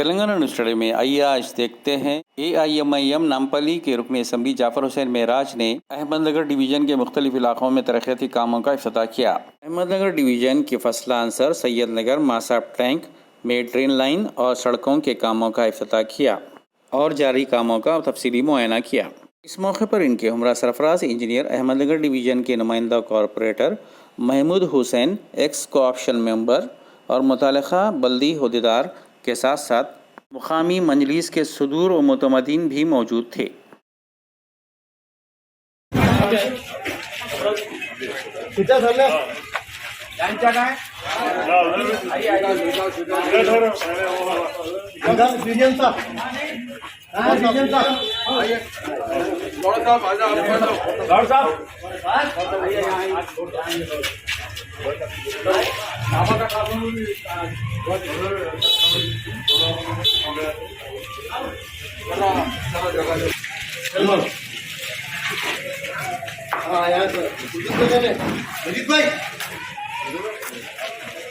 Telangana news study में आइए आज देखते हैं AIMIM नामपली के रुकन असम्बली जाफर हुसैन मेराज ने अहमदनगर डिवीज़न के मुख्तलिफ इलाकों में तरक्याती कामों का इफ्तिताह किया। अहमदनगर डिवीज़न के फसला अंसर, सैयद नगर, मासाब टैंक में ट्रेन लाइन और सड़कों के कामों का इफ्तिताह किया और जारी कामों का तफसीली मुआयना किया। इस मौके पर इनके हमरा सरफराज इंजीनियर, अहमदनगर डिवीज़न के नुमाइंदा corporator Mahmood Hussain, ex cooption member और मुतालिका बल्दी अहदेदार के साथ साथ मुकामी मजलिस के सदूर और मुतमदीन भी मौजूद थे।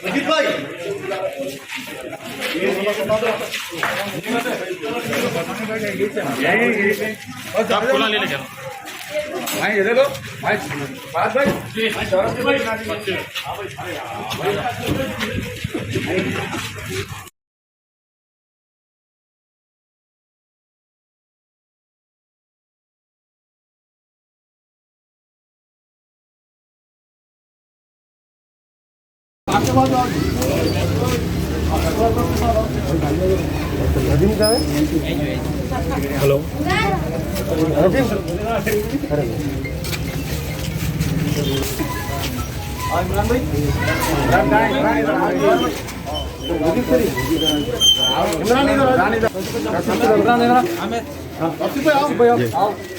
मजीद भाई ले ले भाई, ये देखो भाई, बात भाई हेलो इमरान